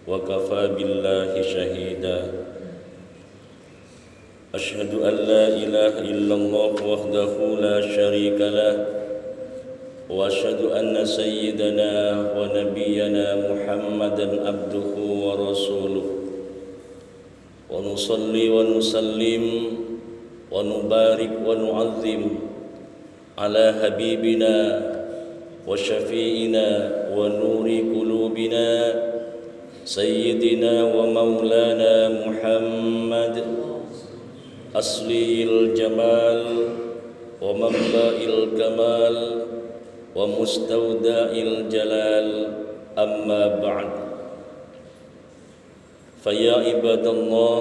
وكفى بالله شهيدا أشهد أن لا إله إلا الله وحده لا شريك له وأشهد أن سيدنا ونبينا محمدا عبده ورسوله ونصلي ونسلم ونبارك ونعظم على حبيبنا وشفيعنا ونور قلوبنا سيدنا ومولانا محمد أصلي الجمال ومملأ الكمال ومستودع الجلال أما بعد فيا عباد الله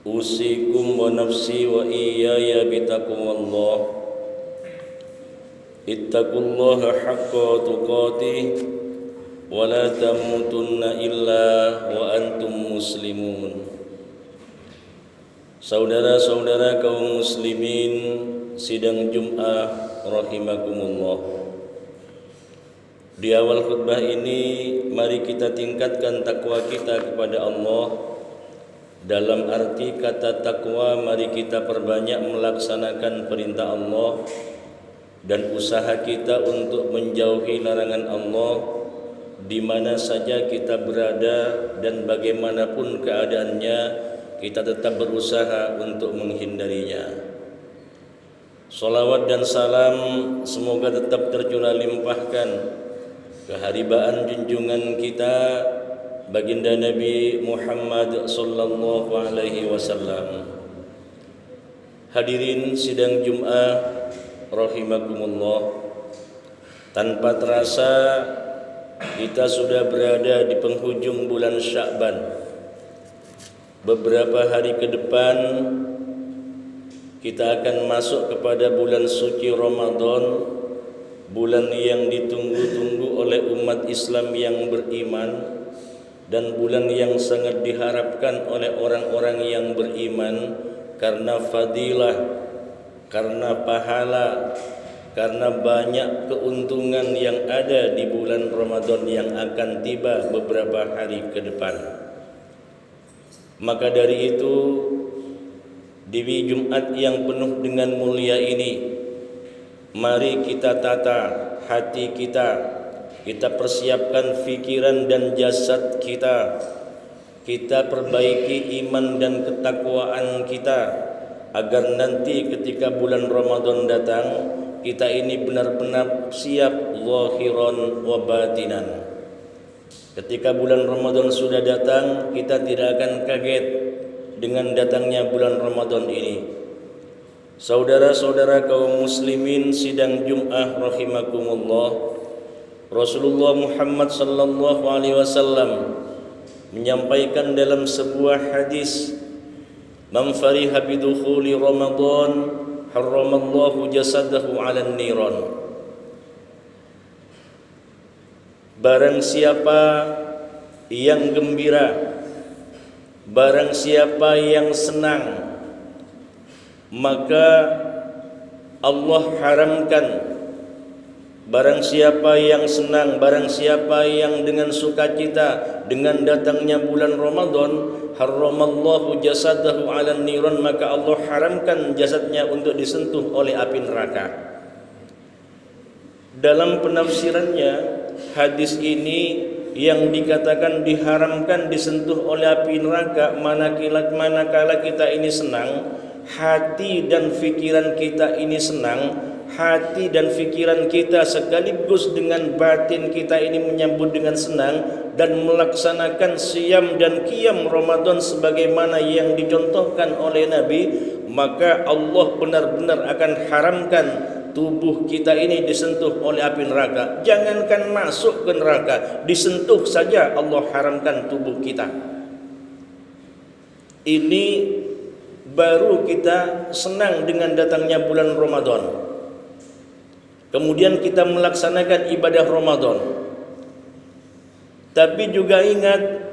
أوصيكم ونفسي وإياي بتقوى الله اتقوا الله حق تقاته ولا تموتن إلا وأنتم مسلمون. Saudara-saudara kaum muslimin sidang Jum'ah rahimakumullah. Di awal khutbah ini mari kita tingkatkan takwa kita kepada Allah. Dalam arti kata takwa, mari kita perbanyak melaksanakan perintah Allah dan usaha kita untuk menjauhi larangan Allah di mana saja kita berada dan bagaimanapun keadaannya. Kita tetap berusaha untuk menghindarinya. Salawat dan salam semoga tetap tercurah limpahkan keharibaan junjungan kita baginda Nabi Muhammad sallallahu alaihi wasallam. Hadirin sidang Jum'ah rahimakumullah. Tanpa terasa kita sudah berada di penghujung bulan Sya'ban. Beberapa hari ke depan kita akan masuk kepada bulan suci Ramadan, bulan yang ditunggu-tunggu oleh umat Islam yang beriman dan bulan yang sangat diharapkan oleh orang-orang yang beriman karena fadilah, karena pahala, karena banyak keuntungan yang ada di bulan Ramadan yang akan tiba beberapa hari ke depan. Maka dari itu, di Jumat yang penuh dengan mulia ini, mari kita tata hati kita, kita persiapkan fikiran dan jasad kita, kita perbaiki iman dan ketakwaan kita, agar nanti ketika bulan Ramadan datang, kita ini benar-benar siap zahiran wa batinan. Ketika bulan Ramadan sudah datang, kita tidak akan kaget dengan datangnya bulan Ramadan ini. Saudara-saudara kaum muslimin sidang Jum'ah rahimakumullah, Rasulullah Muhammad sallallahu alaihi wasallam menyampaikan dalam sebuah hadis, "Man fariha bidukhuli Ramadan, harramallahu jasadahu 'alan niran." Barang siapa yang gembira, barang siapa yang senang, maka Allah haramkan. Barang siapa yang senang, barang siapa yang dengan sukacita dengan datangnya bulan Ramadan, harramallahu jasadahu 'alan niran, maka Allah haramkan jasadnya untuk disentuh oleh api neraka. Dalam penafsirannya, hadis ini yang dikatakan diharamkan disentuh oleh api neraka manakala kita ini senang, hati dan fikiran kita ini senang, hati dan fikiran kita sekaligus dengan batin kita ini menyambut dengan senang dan melaksanakan siyam dan qiyam Ramadan sebagaimana yang dicontohkan oleh Nabi, maka Allah benar-benar akan haramkan tubuh kita ini disentuh oleh api neraka. Jangankan masuk ke neraka, disentuh saja Allah haramkan tubuh kita. Ini baru kita senang dengan datangnya bulan Ramadan. Kemudian kita melaksanakan ibadah Ramadan. Tapi juga ingat,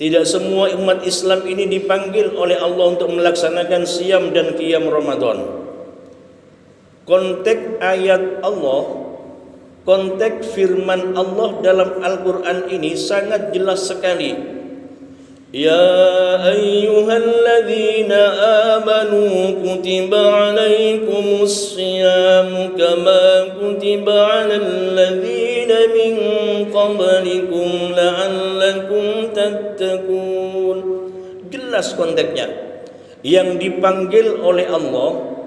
tidak semua umat Islam ini dipanggil oleh Allah untuk melaksanakan siyam dan qiyam Ramadan. Konteks ayat Allah Konteks firman Allah dalam Al-Quran ini sangat jelas sekali. Ya ayyuhalladzina amanu kutiba alaikumus siyamu kama kutiba alal ladzina min qablikum la'allakum tattaqun. Jelas konteksnya. Yang dipanggil oleh Allah,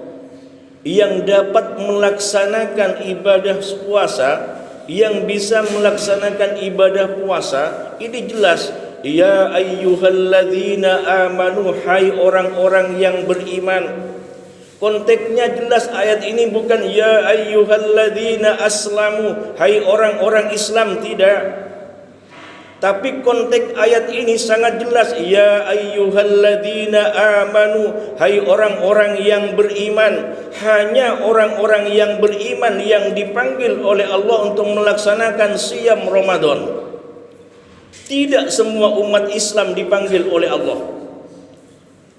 yang dapat melaksanakan ibadah puasa, yang bisa melaksanakan ibadah puasa, ini jelas. Ya ayyuhalladzina amanu, hai orang-orang yang beriman. Konteksnya jelas, ayat ini bukan ya ayyuhalladzina aslamu, hai orang-orang Islam, tidak. Tapi konteks ayat ini sangat jelas, ya ayyuhalladzina amanu, hai orang-orang yang beriman. Hanya orang-orang yang beriman yang dipanggil oleh Allah untuk melaksanakan siyam Ramadan. Tidak semua umat Islam dipanggil oleh Allah.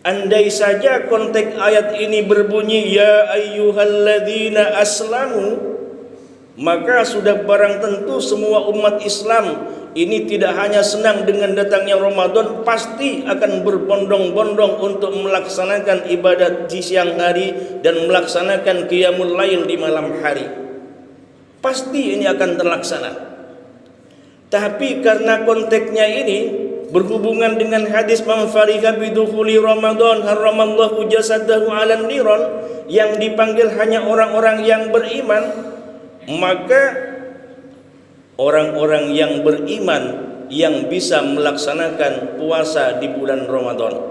Andai saja konteks ayat ini berbunyi ya ayyuhalladzina aslamu, maka sudah barang tentu semua umat Islam ini tidak hanya senang dengan datangnya Ramadan, pasti akan berbondong-bondong untuk melaksanakan ibadat di siang hari dan melaksanakan qiyamul lail di malam hari. Pasti ini akan terlaksana. Tapi karena konteksnya ini berhubungan dengan hadis man fariha bidukhuli Ramadan haramallahu jasadahu 'alan niran, yang dipanggil hanya orang-orang yang beriman, maka orang-orang yang beriman yang bisa melaksanakan puasa di bulan Ramadan.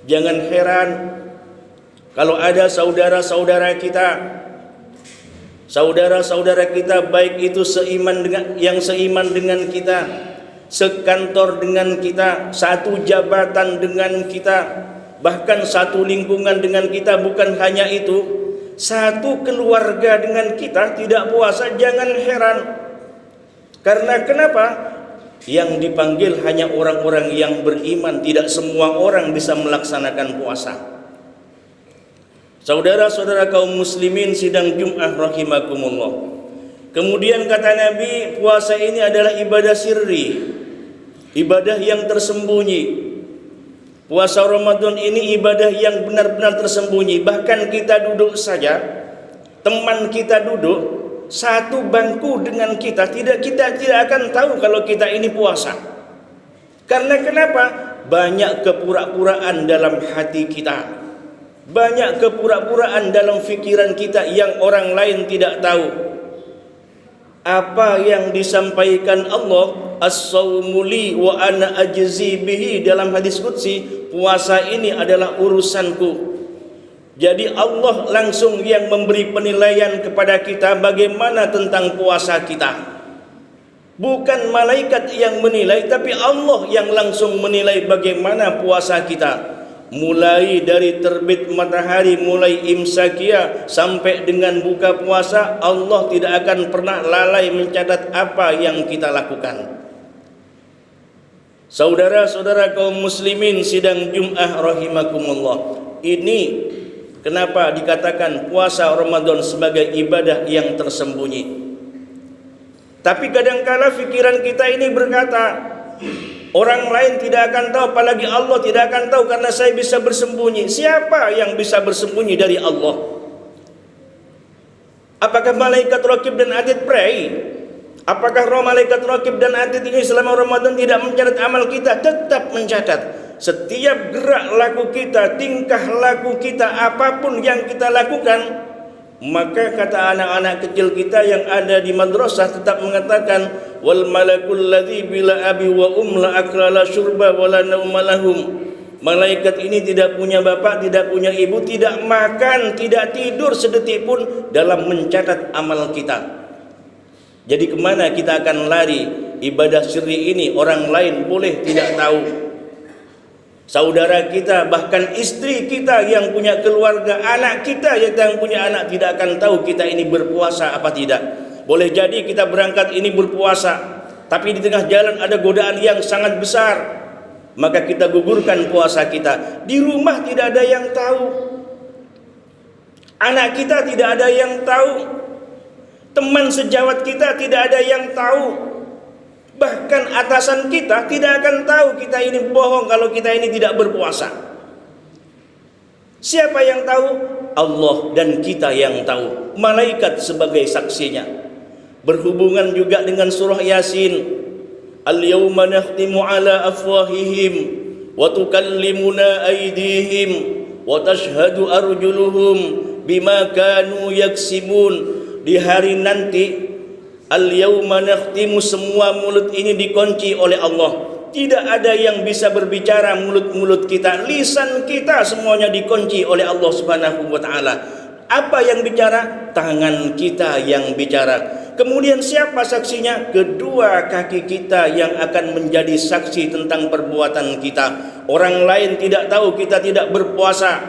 Jangan heran kalau ada saudara-saudara kita baik itu seiman dengan kita, sekantor dengan kita, satu jabatan dengan kita, bahkan satu lingkungan dengan kita, bukan hanya itu, satu keluarga dengan kita tidak puasa, jangan heran. Karena kenapa? Yang dipanggil hanya orang-orang yang beriman, tidak semua orang bisa melaksanakan puasa. Saudara-saudara kaum muslimin sidang Jum'ah rahimakumullah. Kemudian kata Nabi, puasa ini adalah ibadah sirri, ibadah yang tersembunyi. Puasa Ramadan ini ibadah yang benar-benar tersembunyi. Bahkan kita duduk saja, teman kita duduk satu bangku dengan kita tidak akan tahu kalau kita ini puasa. Karena kenapa? Banyak kepura-puraan dalam hati kita, banyak kepura-puraan dalam fikiran kita yang orang lain tidak tahu. Apa yang disampaikan Allah, as-sawmu li wa ana ajzi bihi, dalam hadis qudsi, puasa ini adalah urusanku. Jadi Allah langsung yang memberi penilaian kepada kita bagaimana tentang puasa kita. Bukan malaikat yang menilai, tapi Allah yang langsung menilai bagaimana puasa kita. Mulai dari terbit matahari, mulai imsakiyah sampai dengan buka puasa, Allah tidak akan pernah lalai mencatat apa yang kita lakukan. Saudara-saudara kaum muslimin sidang Jum'ah rahimakumullah. Ini kenapa dikatakan puasa Ramadan sebagai ibadah yang tersembunyi. Tapi kadangkala pikiran kita ini berkata, orang lain tidak akan tahu, apalagi Allah tidak akan tahu karena saya bisa bersembunyi. Siapa yang bisa bersembunyi dari Allah? Apakah malaikat raqib dan atid pray? Apakah malaikat raqib dan atid ini selama Ramadan tidak mencatat amal kita? Tetap mencatat. Setiap gerak laku kita, tingkah laku kita, apapun yang kita lakukan. Maka kata anak-anak kecil kita yang ada di madrasah tetap mengatakan, wal malakul ladzi bila abi wa la akla la syurba wa la nauma lahum. Malaikat ini tidak punya bapak, tidak punya ibu, tidak makan, tidak tidur sedetik pun dalam mencatat amal kita. Jadi kemana kita akan lari? Ibadah sirri ini orang lain boleh tidak tahu. Saudara kita, bahkan istri kita yang punya keluarga, anak kita yang punya anak tidak akan tahu kita ini berpuasa apa tidak. Boleh jadi kita berangkat ini berpuasa, tapi di tengah jalan ada godaan yang sangat besar, maka kita gugurkan puasa kita. Di rumah tidak ada yang tahu, anak kita tidak ada yang tahu. Teman sejawat kita tidak ada yang tahu. Bahkan atasan kita tidak akan tahu kita ini bohong kalau kita ini tidak berpuasa. Siapa yang tahu? Allah dan kita yang tahu. Malaikat sebagai saksinya. Berhubungan juga dengan surah Yasin. Al-yawma nakhtimu ala afwahihim wa tukallimuna aydihim wa tashhadu arjuluhum bima kanu yaksibun. Di hari nanti, al-yawma nakhtimu, semua mulut ini dikunci oleh Allah. Tidak ada yang bisa berbicara, mulut-mulut kita, lisan kita semuanya dikunci oleh Allah Subhanahu wa taala. Apa yang bicara? Tangan kita yang bicara. Kemudian siapa saksinya? Kedua kaki kita yang akan menjadi saksi tentang perbuatan kita. Orang lain tidak tahu kita tidak berpuasa.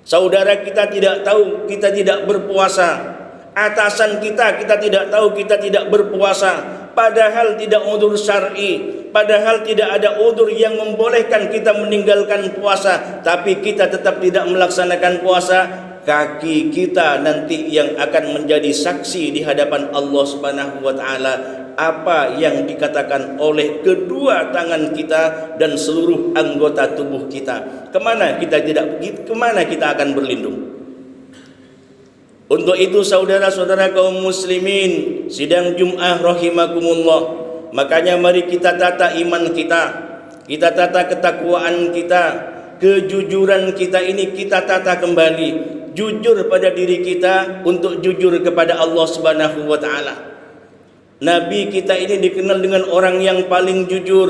Saudara kita tidak tahu kita tidak berpuasa. Atasan kita tidak tahu kita tidak berpuasa. Padahal tidak udzur syar'i, padahal tidak ada udzur yang membolehkan kita meninggalkan puasa, tapi kita tetap tidak melaksanakan puasa. Kaki kita nanti yang akan menjadi saksi di hadapan Allah Subhanahu wa taala apa yang dikatakan oleh kedua tangan kita dan seluruh anggota tubuh kita. Kemana kita akan berlindung? Untuk itu saudara-saudara kaum muslimin, sidang Jum'ah rahimakumullah, makanya mari kita tata iman kita, kita tata ketakwaan kita, kejujuran kita ini kita tata kembali. Jujur pada diri kita untuk jujur kepada Allah Subhanahu wa taala. Nabi kita ini dikenal dengan orang yang paling jujur.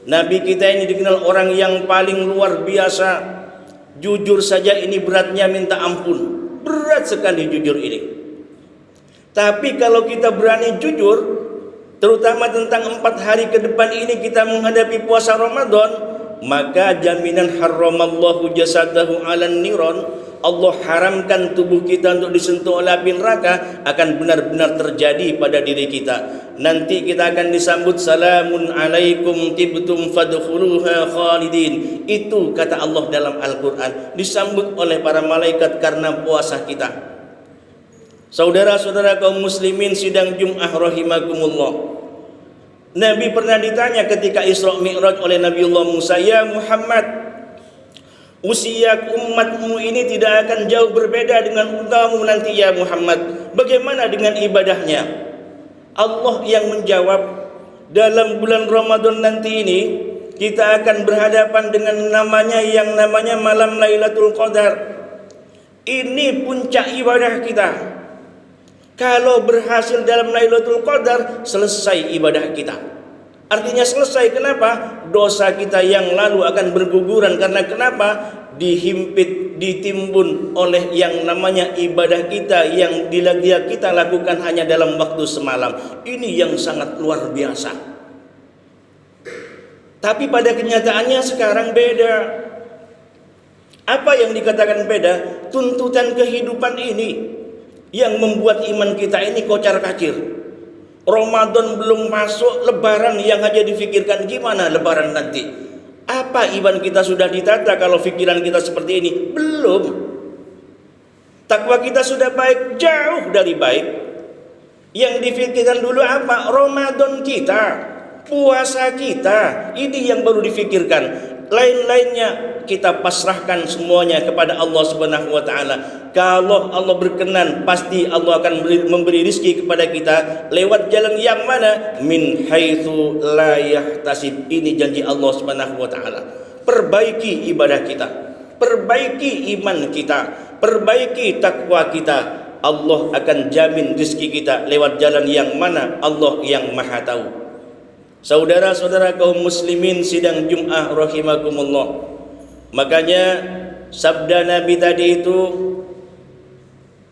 Nabi kita ini dikenal orang yang paling luar biasa. Jujur saja ini beratnya minta ampun. Berat sekali jujur ini. Tapi kalau kita berani jujur, terutama tentang 4 hari ke depan ini kita menghadapi puasa Ramadan, maka jaminan haramallahu jasadahu 'alan niran, Allah haramkan tubuh kita untuk disentuh oleh api neraka, akan benar-benar terjadi pada diri kita. Nanti kita akan disambut salamun alaikum tibtum fadkhuluha khalidin. Itu kata Allah dalam Al-Quran, disambut oleh para malaikat karena puasa kita. Saudara-saudara kaum muslimin sidang Jum'ah rahimakumullah, Nabi pernah ditanya ketika Isra Mi'raj oleh Nabiullah Musa, "Ya Muhammad, usia umatmu ini tidak akan jauh berbeda dengan kamu nanti ya Muhammad. Bagaimana dengan ibadahnya?" Allah yang menjawab, dalam bulan Ramadan nanti ini kita akan berhadapan dengan yang namanya malam Lailatul Qadar. Ini puncak ibadah kita. Kalau berhasil dalam Lailatul Qadar, selesai ibadah kita. Artinya selesai. Kenapa? Dosa kita yang lalu akan berguguran. Karena kenapa? Dihimpit, ditimbun oleh yang namanya ibadah kita yang kita lakukan hanya dalam waktu semalam. Ini yang sangat luar biasa. Tapi pada kenyataannya sekarang beda. Apa yang dikatakan beda? Tuntutan kehidupan ini yang membuat iman kita ini kocar-kacir. Ramadan belum masuk, lebaran yang aja difikirkan gimana lebaran nanti. Apa iman kita sudah ditata kalau pikiran kita seperti ini? Belum. Takwa kita sudah baik, jauh dari baik. Yang difikirkan dulu apa? Ramadan kita, puasa kita, ini yang baru difikirkan. Lain-lainnya kita pasrahkan semuanya kepada Allah Subhanahu wa taala. Kalau Allah berkenan, pasti Allah akan memberi rezeki kepada kita lewat jalan yang mana? Min haitsu la yahtasib. Ini janji Allah Subhanahu wa taala. Perbaiki ibadah kita, perbaiki iman kita, perbaiki takwa kita. Allah akan jamin rezeki kita lewat jalan yang mana? Allah yang Maha tahu. Saudara-saudara kaum muslimin sidang Jum'ah rahimakumullah, makanya sabda Nabi tadi itu,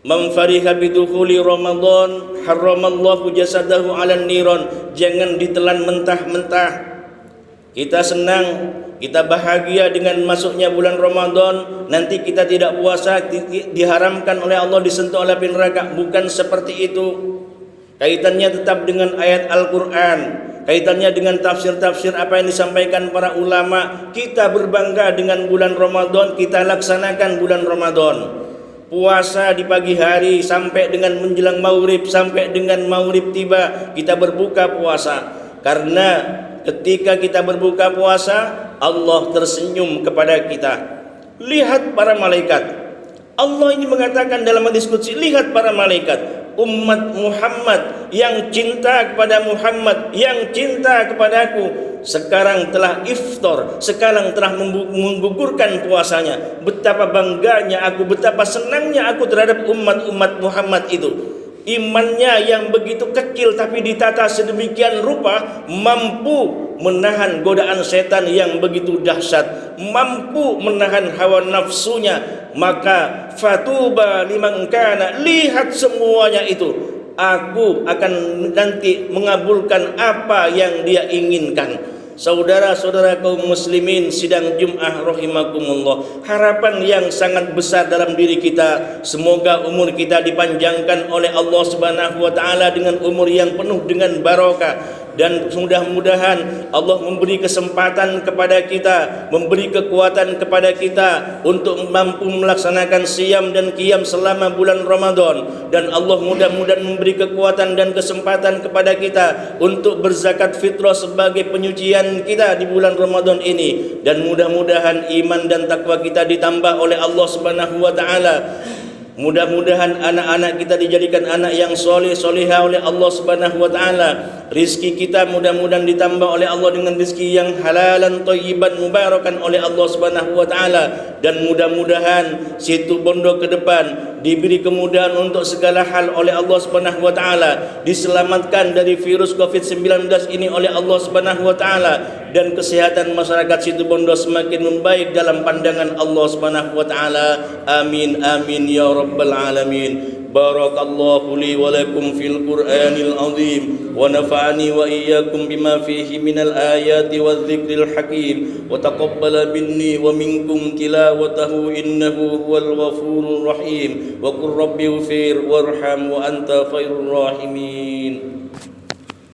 man fariha bidukhuli Ramadan haramallahu jasadahu 'alan niran. Jangan ditelan mentah-mentah. Kita senang, kita bahagia dengan masuknya bulan Ramadan, nanti kita tidak puasa, diharamkan oleh Allah disentuh oleh api neraka. Bukan seperti itu. Kaitannya tetap dengan ayat Al-Quran, kaitannya dengan tafsir-tafsir apa yang disampaikan para ulama. Kita berbangga dengan bulan Ramadan, kita laksanakan bulan Ramadan. puasa di pagi hari sampai dengan menjelang maghrib, sampai dengan maghrib tiba kita berbuka puasa. Karena ketika kita berbuka puasa, Allah tersenyum kepada kita. Lihat para malaikat. Allah ini mengatakan dalam hadis qudsi, lihat para malaikat, umat Muhammad yang cinta kepada Muhammad, yang cinta kepadaku, sekarang telah iftar, sekarang telah menggugurkan puasanya. Betapa bangganya aku, betapa senangnya aku terhadap umat-umat Muhammad itu. Imannya yang begitu kecil tapi ditata sedemikian rupa, mampu menahan godaan setan yang begitu dahsyat, mampu menahan hawa nafsunya. Maka fatuba liman kana, lihat semuanya itu, aku akan nanti mengabulkan apa yang dia inginkan. Saudara-saudara kaum muslimin sidang Jum'ah rahimakumullah, harapan yang sangat besar dalam diri kita, semoga umur kita dipanjangkan oleh Allah Subhanahu wa taala dengan umur yang penuh dengan barokah, dan mudah-mudahan Allah memberi kesempatan kepada kita, memberi kekuatan kepada kita untuk mampu melaksanakan siyam dan qiyam selama bulan Ramadan, dan Allah mudah-mudahan memberi kekuatan dan kesempatan kepada kita untuk berzakat fitrah sebagai penyucian kita di bulan Ramadan ini, dan mudah-mudahan iman dan takwa kita ditambah oleh Allah Subhanahu wa taala. Mudah-mudahan anak-anak kita dijadikan anak yang soleh solehah oleh Allah Subhanahu wa taala. Rizki kita mudah-mudahan ditambah oleh Allah dengan rizki yang halalan thayyiban mubarakan oleh Allah Subhanahu wa taala, dan mudah-mudahan Situ Bondo ke depan diberi kemudahan untuk segala hal oleh Allah Subhanahu wa taala, diselamatkan dari virus Covid-19 ini oleh Allah Subhanahu wa taala, dan kesehatan masyarakat Situ Bondo semakin membaik dalam pandangan Allah Subhanahu wa taala. Amin amin ya rabbal alamin. Barakallahu li wa lakum fil Qur'anil azim, wa nafa'ani wa iyyakum bima fihi minal ayati wadh-dhikril hakim, wa taqabbala minni wa minkum tilawatahu innahu huwal ghafurur rahim. Wa qur rabbi ighfir warham wa anta khairur rahimin.